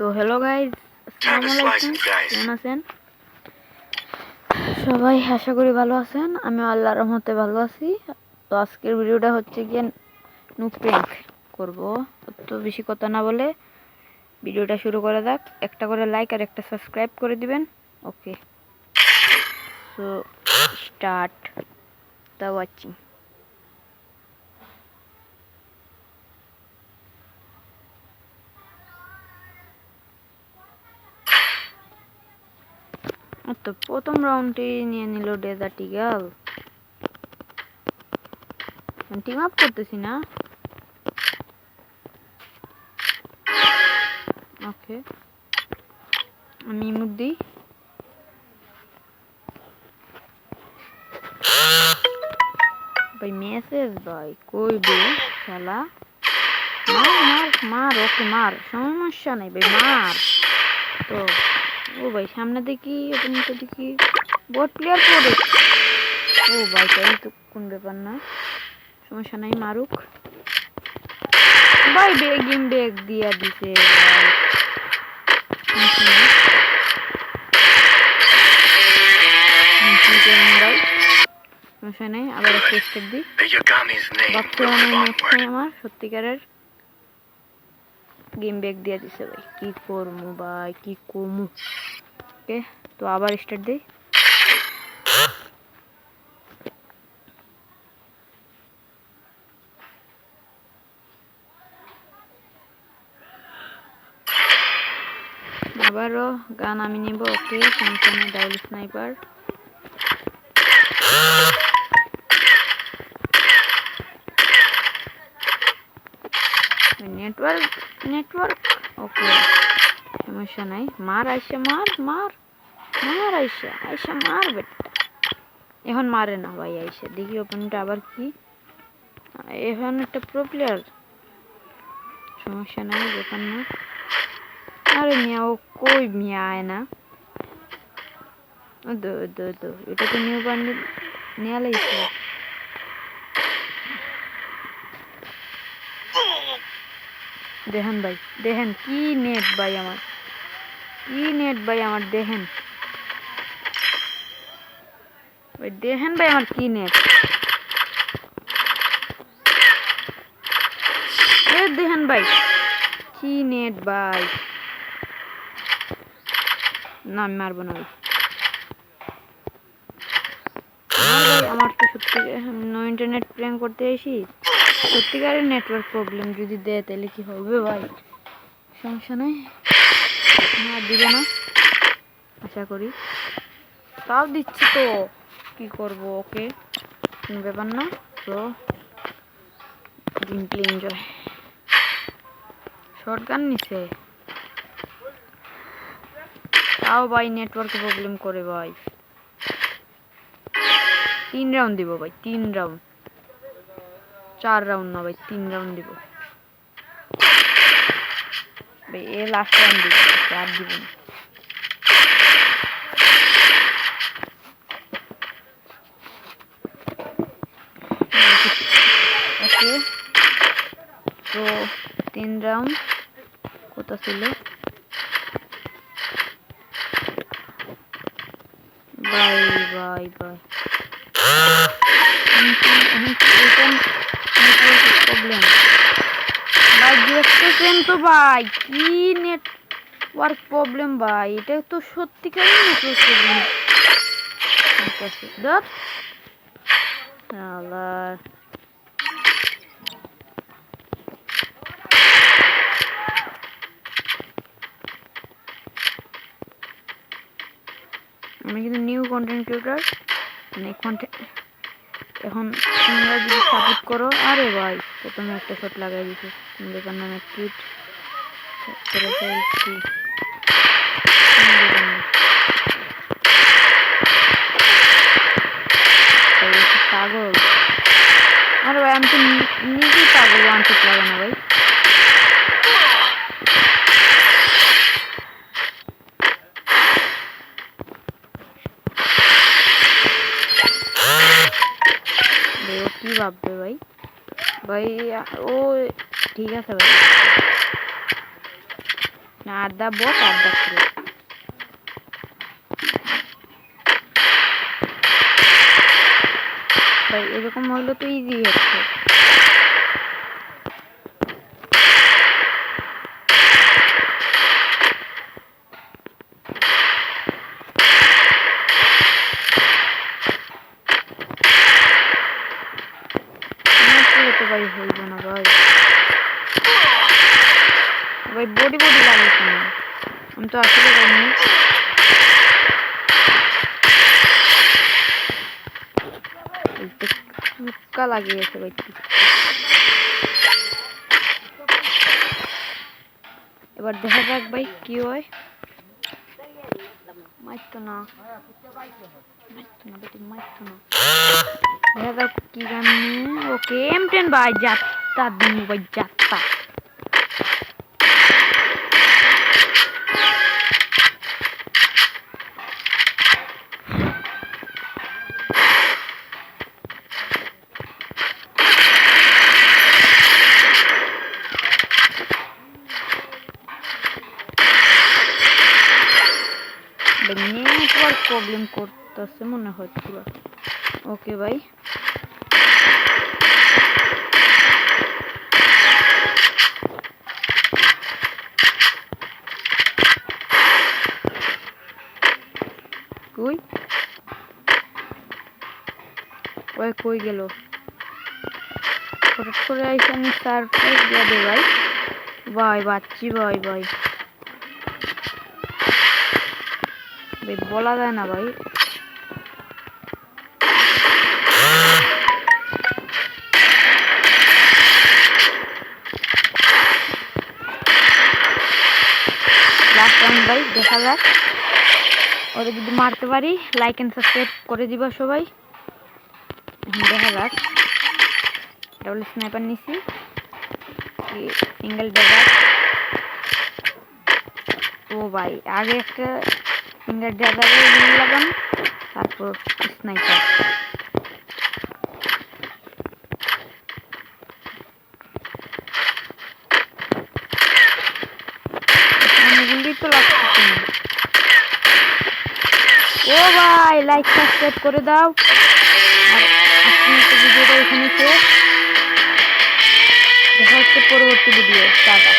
তো hello guys, আসসালামু আলাইকুম। কেমন আছেন সবাই? আশা করি ভালো আছেন। আমি আল্লাহর রহমতে ভালো আছি। তো আজকের ভিডিওটা হচ্ছে গিয়ে নুব প্র্যাঙ্ক করব। তো বেশি কথা না বলে ভিডিওটা শুরু করা যাক। একটা করে লাইক আর একটা সাবস্ক্রাইব করে দিবেন। ওকে, সো স্টার্ট দ্য ওয়াচিং। তো প্রথম রাউন্ডে নিয়ে নিল ডেজার্ট ইগল। টিম আপ করতেছি না। ওকে, আমি ইমোট দিই। ভাই মেসেজ ভাই কই বে শালা, মার মার মার, ওকে মার, সমস্যা নাই ভাই, মার। তো ও ভাই সামনে দেখি, ওপেনটা দেখি, বট প্লেয়ার পড়ে। ও ভাই তাই তো কোন ব্যাপার না, সমস্যা নাই, মারুক ভাই। গেম ব্যাগ দিয়া দিছে ভাই, সমস্যা নেই। আবার একটা স্টেপ দিই। আমার সত্যিকারের গেম ব্যাগ দিয়ে দিছে ভাই, কি করবো ভাই, কি করবো। ওকে, তো আবার স্টার্ট দিই। আবারও গান আমি নিব। ওকে, সমস্যা নেই, ডাবল স্নাইপার। নেটওয়ার্ক নেটওয়ার্ক ওকে, সমস্যা নাই। মার আইসা, মার মার মার, আইসা আইসা মার বেটা। এখন মারে না ভাই আইসা, দেখি ওপেনটা আবার কি। এখন একটা প্রো প্লেয়ার, সমস্যা নাই, ব্যাপার না। আরে মিয়া ও কই মিয়া আয় না। এটা তো নিউ বান্ডিল নিয়ে লাইছে। দেখেন ভাই, দেখেন কি নেট ভাই আমার, কি নেট ভাই আমার, দেখেন ভাই, দেখেন ভাই আমার কি নেট। দেখেন ভাই কি নেট ভাই। না আমি মারবো না ভাই, আমার তো সত্যি নো ইন্টারনেট প্ল্যান করতে এসি, সত্যিকারের নেটওয়ার্ক প্রবলেম যদি দেয় তাহলে কি হবে ভাই। সমস্যা নাই, না দিবে না আশা করি, তাও দিচ্ছি তো কি করব। ওকে, কোনো ব্যাপার না। তো game play enjoy. Short gun নিছে, তাও ভাই নেটওয়ার্কে প্রবলেম করে ভাই। 3 রাউন্ড দিব ভাই, 3 রাউন্ড, 4 রাউন্ড না ভাই, 3 রাউন্ড দিব ভাই। এ লাস্ট রাউন্ড দিব, আর দিব না। ওকে, তো 3 রাউন্ড কোথা ছিল ভাই ভাই ভাই। প্রবলেম ভাই, দেখতেছেন তো ভাই কি নেটওয়ার্ক প্রবলেম ভাই, এটা তো সত্যিকারের নেটওয়ার্ক প্রবলেম। আমি কিন্তু নিউ কন্টেন্ট ক্রিয়েটর, মানে এখন তোমরা যদি সাপোর্ট করো। আরে ভাই প্রথমে একটা শট লাগাই দিছে, ব্যাপার না, কিট করে ফেলছি। পাগল, আরে ভাই আমি তো নিজেই পাগল, ওয়ান শট লাগানো ভাই। কি ভাববে ভাই, ভাই ও ঠিক আছে ভাই। না আড্ডা বট আড্ডা ছিল ভাই এরকম হইলো তো ইজি হচ্ছে তো ভাই হইব না ভাই ভাই বডি বডি লাগে কেন আমি তো আসলে জানি টুক্কা লাগিয়েছে ভাই এবার দেখা যাক ভাই কি হয় মারতো না দেখা যাক কি গান ওকে M10 ভাই যাত্তা দিন ভাই যাত্তা নেটওয়ার্ক প্রবলেম করতেছে মনে হচ্ছিল ওকে ভাই কই ওই কই গেল হঠাৎ করে আইসে আমি সারপ্রাইজ দিয়ে দে ভাই ভাই বাচ্চি ভাই ভাই ভাই বলা যায় না ভাই লাস্ট রাউন্ড ভাই দেখা যাক ওরা যদি মারতে পারি লাইক এন্ড সাবস্ক্রাইব করে দিবা সবাই দেখা যাক ডাবল স্নাইপার নিছি সিঙ্গেল ড্যাগার ও ভাই আগে একটা সিঙ্গেল ড্যাগারে লাগাম তারপর স্নাইপার গুলি তো লাগছে ও ভাই লাইক সাবস্ক্রাইব করে দাও আর আজকের ভিডিওটা এখানে শেষ দেখা হচ্ছে পরবর্তী ভিডিও টাটা